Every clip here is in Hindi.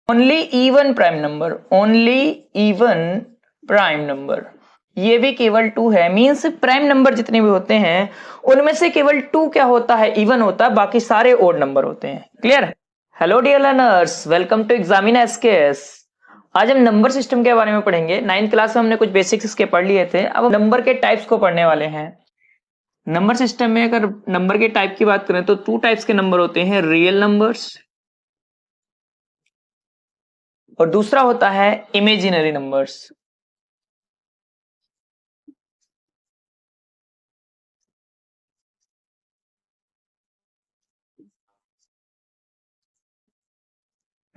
Only even prime number, only even prime number, ये भी केवल 2 है। मींस प्राइम नंबर जितने भी होते हैं उनमें से केवल 2 क्या होता है, इवन होता है, बाकी सारे ओड नंबर होते हैं। Clear? Hello dear learners, welcome to एग्जामिना एसकेएस। आज हम नंबर सिस्टम के बारे में पढ़ेंगे। 9th क्लास में हमने कुछ बेसिक्स इसके पढ़ लिए थे, अब हम नंबर के टाइप्स को पढ़ने वाले हैं। नंबर सिस्टम में अगर नंबर के टाइप की बात करें तो 2 टाइप्स के नंबर होते हैं, रियल नंबर्स और दूसरा होता है इमेजिनरी नंबर्स।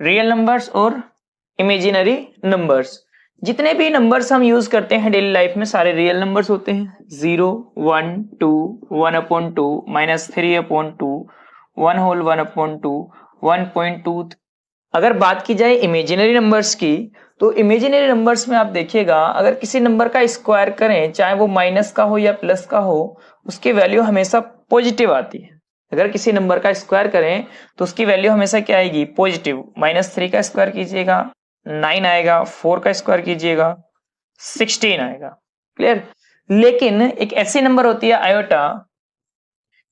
रियल नंबर्स और इमेजिनरी नंबर्स। जितने भी नंबर्स हम यूज करते हैं डेली लाइफ में सारे रियल नंबर्स होते हैं। 0, 1, 2, 1/2, -3/2, 1 होल 1/2, 1.2। अगर बात की जाए इमेजिनरी नंबर्स की, तो इमेजिनरी नंबर्स में आप देखिएगा, अगर किसी नंबर का स्क्वायर करें, चाहे वो माइनस का हो या प्लस का हो, उसकी वैल्यू हमेशा पॉजिटिव आती है। अगर किसी नंबर का स्क्वायर करें तो उसकी वैल्यू हमेशा क्या आएगी, पॉजिटिव। -3 का स्क्वायर कीजिएगा 9 आएगा, 4 का स्क्वायर कीजिएगा 16 आएगा। क्लियर? लेकिन एक ऐसी नंबर होती है आयोटा,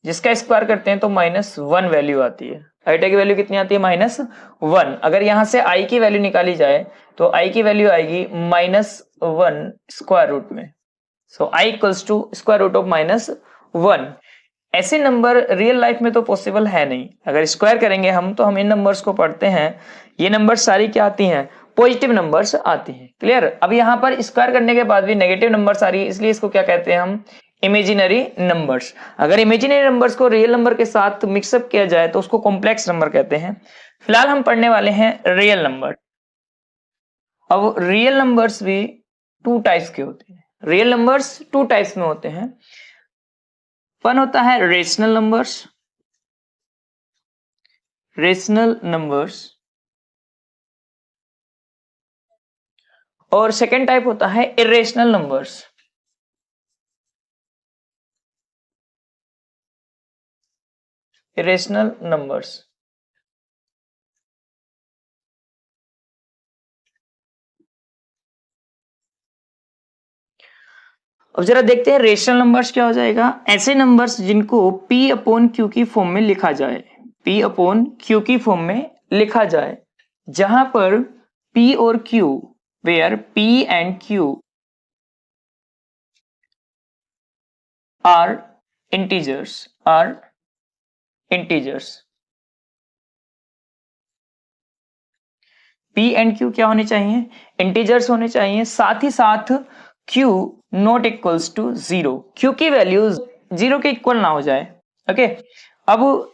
जिसका स्क्वायर करते हैं तो -1 वैल्यू आती है। आयोटा की वैल्यू कितनी आती है, -1। अगर यहां से आई की वैल्यू निकाली जाए तो आई की वैल्यू आएगी -1 स्क्वायर रूट में। So i equals to square root of -1। ऐसे नंबर रियल लाइफ में तो पॉसिबल है नहीं। अगर स्क्वायर करेंगे हम तो हम इन नंबर्स को पढ़ते हैं, ये नंबर सारी क्या आती हैं, पॉजिटिव नंबर्स आती हैं। क्लियर? अब यहां पर स्क्वायर करने के बाद भी नेगेटिव नंबर्स आ रही है, इसलिए इसको क्या कहते हैं हम, इमेजिनरी नंबर्स। अगर इमेजिनरी नंबर्स को रियल नंबर के साथ मिक्सअप किया जाए तो उसको कॉम्प्लेक्स नंबर कहते हैं। फिलहाल हम पढ़ने वाले हैं रियल नंबर। अब रियल नंबर्स भी 2 टाइप्स के होते हैं। रियल नंबर्स 2 टाइप्स में होते हैं। वन होता है रेशनल नंबर्स, रेशनल नंबर्स, और सेकेंड टाइप होता है इरेशनल नंबर्स। Irrational numbers. अब जरा देखते हैं रेशनल नंबर्स क्या हो जाएगा। ऐसे नंबर्स जिनको P/Q की फॉर्म में लिखा जाए, P/Q की फॉर्म में लिखा जाए, जहां पर P और Q, where P and Q are integers, are integers. P and Q क्या होने चाहिए, इंटीजर्स होने चाहिए। साथ ही साथ Q not equals to 0, Q की वैल्यू 0 के इक्वल ना हो जाए। ओके, अब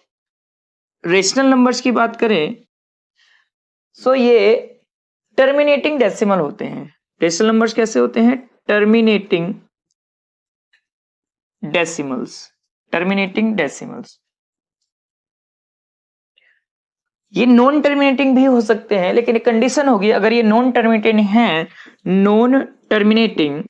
रेशनल नंबर्स की बात करें सो ये टर्मिनेटिंग डेसिमल होते हैं। रेशनल नंबर्स कैसे होते हैं, टर्मिनेटिंग डेसिमल्स, टर्मिनेटिंग डेसिमल्स। ये नॉन टर्मिनेटिंग भी हो सकते हैं, लेकिन एक कंडीशन होगी, अगर ये नॉन टर्मिनेटिंग है, नॉन टर्मिनेटिंग,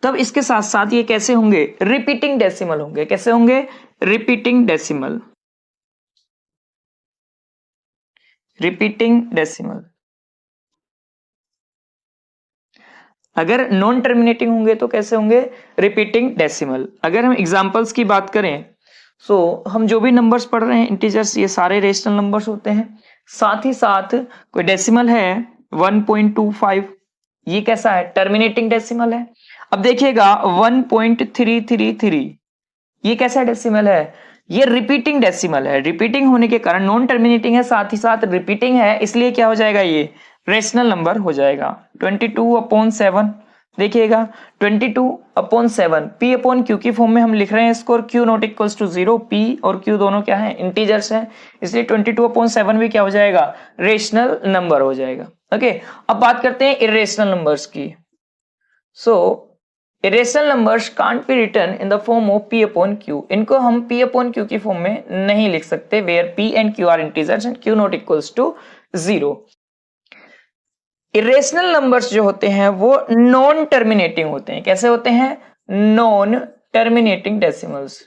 तब इसके साथ साथ ये कैसे होंगे, रिपीटिंग डेसिमल होंगे। कैसे होंगे, रिपीटिंग डेसिमल, रिपीटिंग डेसिमल। अगर नॉन टर्मिनेटिंग होंगे तो कैसे होंगे, रिपीटिंग डेसिमल। अगर हम एग्जांपल्स की बात करें सो हम जो भी नंबर्स पढ़ रहे हैं इंटीजर्स, ये सारे रेशनल नंबर्स होते हैं। साथ ही साथ कोई डेसिमल है 1.25, ये कैसा है, टर्मिनेटिंग डेसिमल है। अब देखिएगा 1.333, ये कैसा डेसिमल है, ये रिपीटिंग डेसिमल है। रिपीटिंग होने के कारण नॉन टर्मिनेटिंग है, साथ ही साथ रिपीटिंग है, इसलिए क्या हो जाएगा, ये रेशनल नंबर हो जाएगा। 22/7 देखिएगा, 22/7 P/Q की फॉर्म में हम लिख रहे हैं इसको, और Q not equals to 0। P और Q दोनों क्या है, इंटीजर्स हैं, इसलिए 22/7 भी क्या हो जाएगा, रेशनल नंबर हो जाएगा। ओके, अब बात करते हैं इरेशनल नंबर्स की। So irrational numbers can't be written in the form of P/Q। इनको हम P/Q की फॉर्म में नहीं लिख सकते, where P and Q are integers and Q not equals to 0। Irrational numbers जो होते हैं वो नॉन टर्मिनेटिंग होते हैं। कैसे होते हैं, non terminating decimals,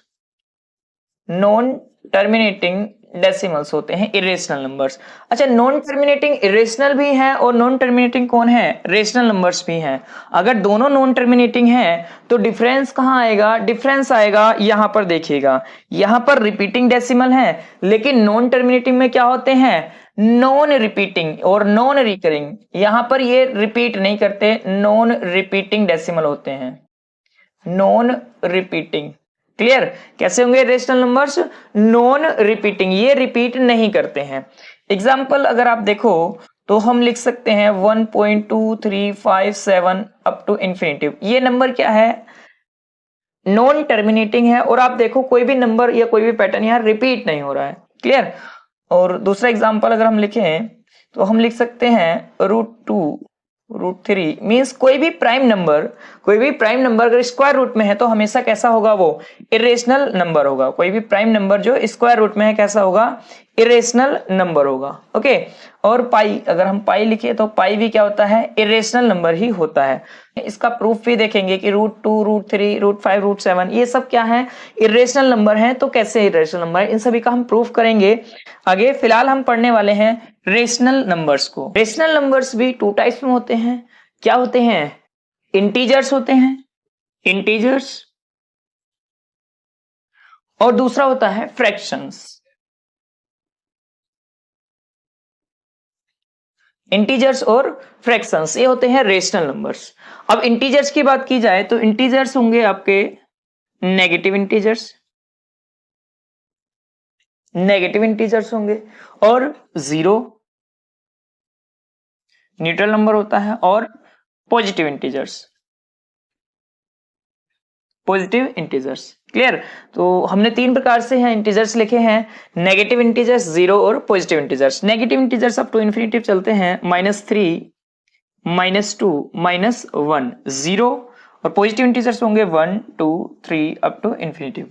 non terminating decimals होते हैं इरेशनल नंबर्स। अच्छा, नॉन टर्मिनेटिंग इरेशनल भी है और नॉन टर्मिनेटिंग कौन है, रेशनल नंबर्स भी हैं। अगर दोनों नॉन टर्मिनेटिंग हैं तो डिफरेंस कहां आएगा, डिफरेंस आएगा यहां पर, देखिएगा यहां पर रिपीटिंग डेसिमल है, लेकिन नॉन टर्मिनेटिंग में क्या होते हैं, नॉन रिपीटिंग और नॉन रिकरिंग। यहां पर ये रिपीट नहीं करते, नॉन रिपीटिंग डेसिमल होते हैं, नॉन रिपीटिंग। क्लियर, कैसे होंगे रेशनल नंबर्स, नॉन रिपीटिंग, ये रिपीट नहीं करते हैं। एग्जाम्पल अगर आप देखो तो हम लिख सकते हैं 1.2357 अप टू इंफिनिटिव। ये नंबर क्या है, नॉन टर्मिनेटिंग है, और आप देखो कोई भी नंबर या कोई भी पैटर्न यहाँ रिपीट नहीं हो रहा है। क्लियर। और दूसरा एग्जाम्पल अगर हम लिखें तो हम लिख सकते हैं √2 √3 मीन्स कोई भी प्राइम नंबर, कोई भी प्राइम नंबर अगर स्क्वायर रूट में है तो हमेशा कैसा होगा, वो इरेशनल नंबर होगा। कोई भी प्राइम नंबर जो स्क्वायर रूट में है कैसा होगा, इरेशनल नंबर होगा। ओके। और पाई, अगर हम पाई लिखे तो पाई भी क्या होता है, इरेशनल नंबर ही होता है। इसका प्रूफ भी देखेंगे कि √2 √3 √5 √7 ये सब क्या है, इरेशनल नंबर हैं। तो कैसे इरेशनल नंबर है, इन सभी का हम प्रूफ करेंगे आगे। फिलहाल हम पढ़ने वाले हैं रेशनल नंबर्स को। रेशनल नंबर्स भी टू टाइप्स में होते हैं। क्या होते हैं, इंटीजर्स होते हैं, इंटीजर्स, और दूसरा होता है फ्रैक्शंस। इंटीजर्स और फ्रैक्शंस ये होते हैं रेशनल नंबर्स। अब इंटीजर्स की बात की जाए तो इंटीजर्स होंगे आपके नेगेटिव इंटीजर्स, नेगेटिव इंटीजर्स होंगे, और जीरो न्यूट्रल नंबर होता है, और positive integers, positive integers. Clear. तो हमने तीन प्रकार से हैं इंटीजर्स लिखे हैं, नेगेटिव इंटीजर्स, जीरो और positive integers. Negative integers up to infinity चलते हैं, -3 -2 -1 0, और पॉजिटिव इंटीजर्स होंगे 1 2 3 अप टू इन्फिनिटी।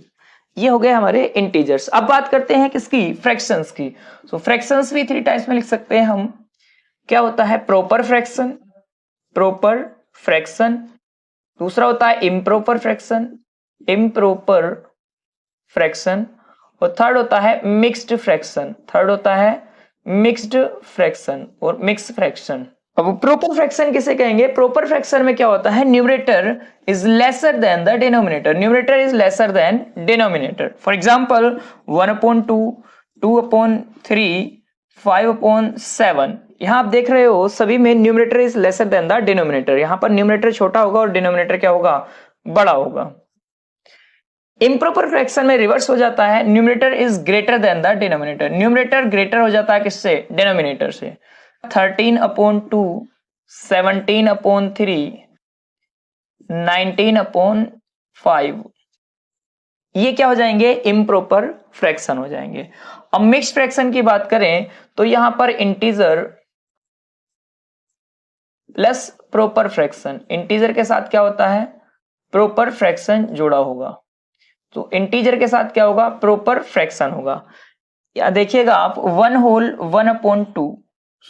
ये हो गए हमारे इंटीजर्स। अब बात करते हैं किसकी, फ्रैक्शंस की। सो फ्रैक्शंस भी थ्री टाइप्स में लिख सकते हैं हम। क्या होता है, प्रॉपर फ्रैक्शन, प्रॉपर फ्रैक्शन। दूसरा होता है इम्प्रॉपर फ्रैक्शन, इम्प्रॉपर फ्रैक्शन। और थर्ड होता है मिक्स्ड फ्रैक्शन, थर्ड होता है मिक्स्ड फ्रैक्शन और मिक्स फ्रैक्शन। अब प्रॉपर फ्रैक्शन किसे कहेंगे, प्रॉपर फ्रैक्शन में क्या होता है, numerator is lesser than the denominator, numerator is lesser than denominator. For example 1/2 2/3 5/7, यहां आप देख रहे हो सभी में numerator is lesser than the denominator. यहां पर न्यूमरेटर छोटा होगा और डिनोमिनेटर क्या होगा, बड़ा होगा। इम्प्रॉपर फ्रैक्शन में रिवर्स हो जाता है, numerator is greater than the denominator, numerator greater हो जाता है किससे, डिनोमिनेटर से। 13/2 17/3 19/5 ये क्या हो जाएंगे, इम्प्रॉपर फ्रैक्शन हो जाएंगे। अब मिक्स्ड फ्रैक्शन की बात करें तो यहां पर integer plus proper fraction, integer के साथ क्या होता है, प्रॉपर फ्रैक्शन जुड़ा होगा। तो इंटीजर के साथ क्या होगा, प्रॉपर फ्रैक्शन होगा। या देखिएगा आप 1/2,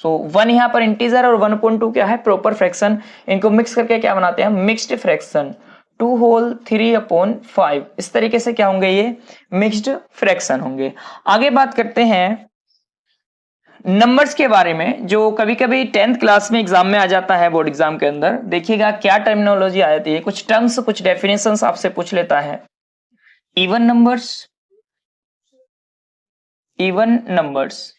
सो 1 यहां पर इंटीजर और 1/2 क्या है, प्रॉपर फ्रैक्शन। इनको मिक्स करके क्या बनाते हैं, मिक्स्ड फ्रैक्शन। 2/3/5 इस तरीके से क्या होंगे, ये मिक्स्ड फ्रैक्शन होंगे। आगे बात करते हैं नंबर्स के बारे में, जो कभी कभी 10th क्लास में एग्जाम में आ जाता है, बोर्ड एग्जाम के अंदर। देखिएगा क्या टर्मिनोलॉजी आ जाती है, कुछ टर्म्स कुछ डेफिनेशंस आपसे पूछ लेता है। Even numbers, even numbers,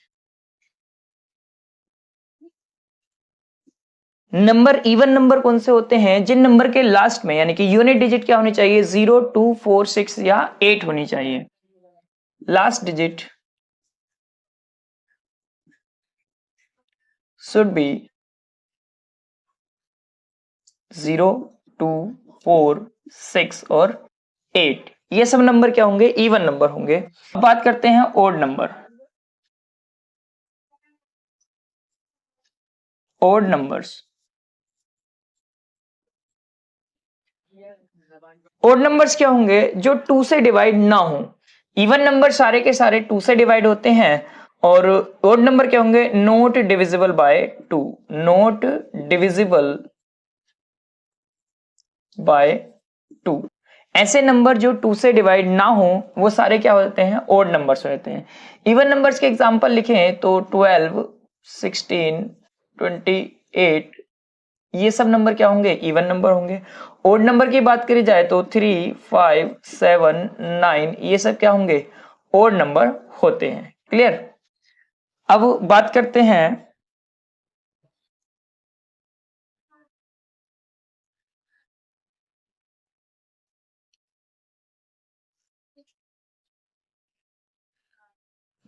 number even number कौन से होते हैं, जिन नंबर के लास्ट में यानी कि यूनिट डिजिट क्या होनी चाहिए, 0 2 4 6 या 8 होनी चाहिए। लास्ट डिजिट शुड बी 0 2 4 6 और 8। ये सब नंबर क्या होंगे, इवन नंबर होंगे। अब बात करते हैं odd number. Odd numbers, odd numbers क्या होंगे, जो 2 से डिवाइड ना हो। इवन नंबर सारे के सारे 2 से डिवाइड होते हैं, और ओड नंबर क्या होंगे, not divisible by 2, not divisible by 2। ऐसे नंबर जो 2 से डिवाइड ना हो वो सारे क्या होते हैं, ओड नंबर्स होते हैं। इवन नंबर्स के एग्जांपल लिखें तो 12, 16, 28, ये सब नंबर क्या होंगे, इवन नंबर होंगे। ओड नंबर की बात करी जाए तो 3, 5, 7, 9, ये सब क्या होंगे, ओड नंबर होते हैं। क्लियर। अब बात करते हैं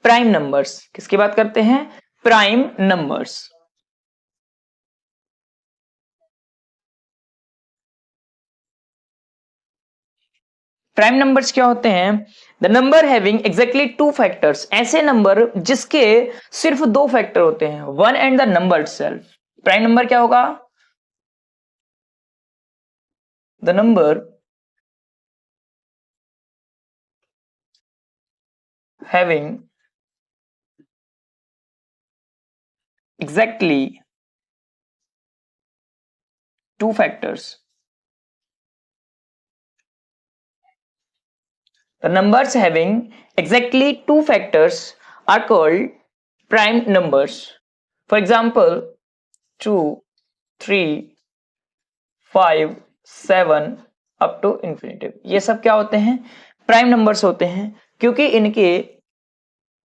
प्राइम नंबर्स। किसकी बात करते हैं, प्राइम नंबर्स। प्राइम नंबर्स क्या होते हैं, the number having exactly 2 factors, ऐसे नंबर जिसके सिर्फ 2 फैक्टर होते हैं, 1 and the number itself. Prime number क्या होगा, the number having exactly 2 factors. The numbers having exactly 2 factors are called prime numbers. For example, 2, 3, 5, 7 up to infinity. ये सब क्या होते हैं, प्राइम नंबर्स होते हैं, क्योंकि इनके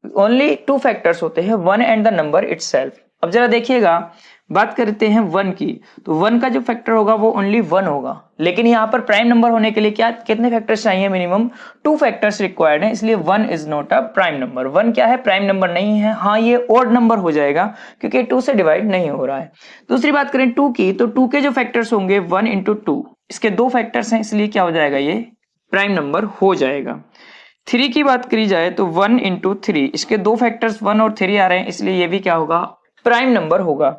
ओनली 2 फैक्टर्स होते हैं, 1 एंड द नंबर इटसेल्फ। अब जरा देखिएगा, बात करते हैं 1 की, तो 1 का जो फैक्टर होगा वो ओनली 1 होगा, लेकिन यहाँ पर प्राइम नंबर होने के लिए क्या कितने फैक्टर्स चाहिए, मिनिमम 2 फैक्टर्स रिक्वायर्ड है, इसलिए 1 is not a prime number. 1 क्या है, प्राइम नंबर नहीं है। हाँ, ये ओड नंबर हो जाएगा क्योंकि 2 से डिवाइड नहीं हो रहा है। दूसरी बात करें 2 की, तो 2 के जो फैक्टर्स होंगे 1 इंटू 2, इसके 2 फैक्टर्स हैं, इसलिए क्या हो जाएगा, ये प्राइम नंबर हो जाएगा। 3 की बात करी जाए तो 1 इंटू 3, इसके 2 फैक्टर्स 1 और 3 आ रहे हैं, इसलिए ये भी क्या होगा, प्राइम नंबर होगा।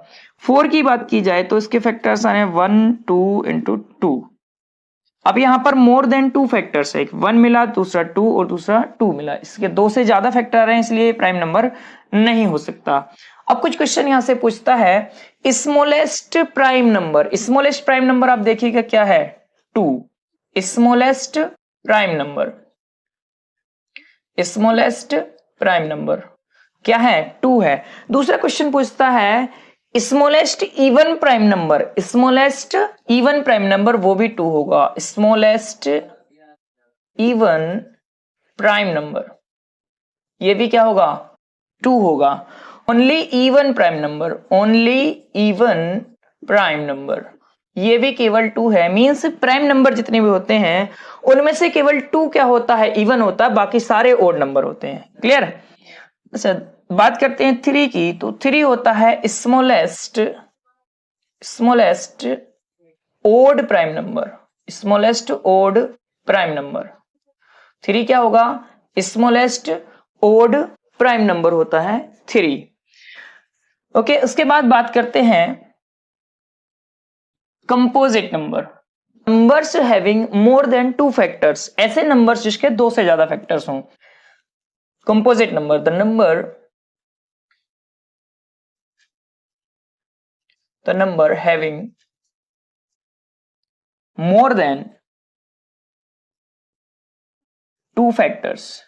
4 की बात की जाए तो इसके फैक्टर्स आ रहे हैं 1, 2 इंटू 2। अब यहां पर मोर देन 2 फैक्टर्स है, एक 1 मिला, दूसरा 2 और दूसरा 2 मिला, इसके 2 से ज्यादा फैक्टर आ रहे हैं, इसलिए प्राइम नंबर नहीं हो सकता। अब कुछ क्वेश्चन यहां से पूछता है smallest prime number. Smallest prime number आप देखिएगा क्या है, 2। Smallest prime number, smallest prime number क्या है, 2 है। दूसरा क्वेश्चन पूछता है smallest even prime number. Smallest even prime number वो भी 2 होगा। स्मॉलेस्ट इवन प्राइम नंबर ये भी क्या होगा, 2 होगा। Only even prime number, only even prime number ये भी केवल 2 है। मींस प्राइम नंबर जितने भी होते हैं उनमें से केवल 2 क्या होता है, इवन होता है, बाकी सारे ओड नंबर होते हैं। क्लियर। अच्छा, बात करते हैं 3 की, तो 3 होता है smallest odd prime number, smallest odd prime number. 3 क्या होगा, स्मॉलेस्ट ओड प्राइम नंबर होता है 3। ओके, उसके बाद बात करते हैं composite number. Numbers having more than 2 factors, ऐसे नंबर्स जिसके 2 से ज्यादा फैक्टर्स हों। Composite number, the number having more than 2 factors.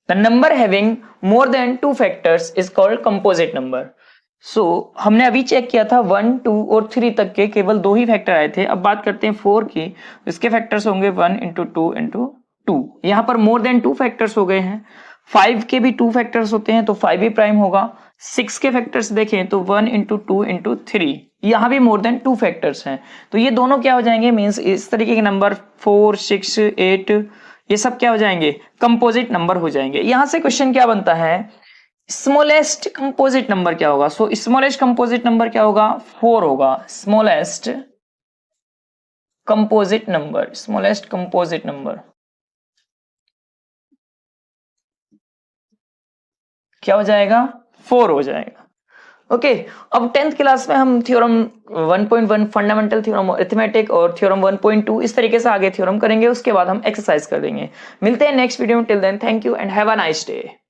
The number having more than 2 factors is called composite number. So हमने अभी चेक किया था 1, 2 और 3 तक के केवल 2 ही फैक्टर आए थे। अब बात करते हैं 4 की, इसके फैक्टर्स होंगे 1 इंटू 2 इंटू 2। यहां पर मोर देन 2 फैक्टर्स हो गए हैं। 5 के भी 2 फैक्टर्स होते हैं तो 5 भी प्राइम होगा। 6 के फैक्टर्स देखें तो 1 इंटू 2 इंटू 3, यहां भी मोर देन 2 फैक्टर्स हैं, तो ये दोनों क्या हो जाएंगे, मींस इस तरीके के नंबर 4, 6, 8 ये सब क्या हो जाएंगे, कंपोजिट नंबर हो जाएंगे। यहां से क्वेश्चन क्या बनता है, स्मॉलेस्ट कंपोजिट नंबर क्या होगा। सो स्मॉलेस्ट कंपोजिट नंबर क्या होगा, 4 होगा। Smallest composite number, smallest composite number क्या हो जाएगा, 4 हो जाएगा। ओके, अब 10th क्लास में हम थ्योरम 1.1 फंडामेंटल थ्योरम अरिथमेटिक और थ्योरम 1.2 इस तरीके से आगे थ्योरम करेंगे, उसके बाद हम एक्सरसाइज कर देंगे। मिलते हैं नेक्स्ट वीडियो में, till then thank you and have a nice day.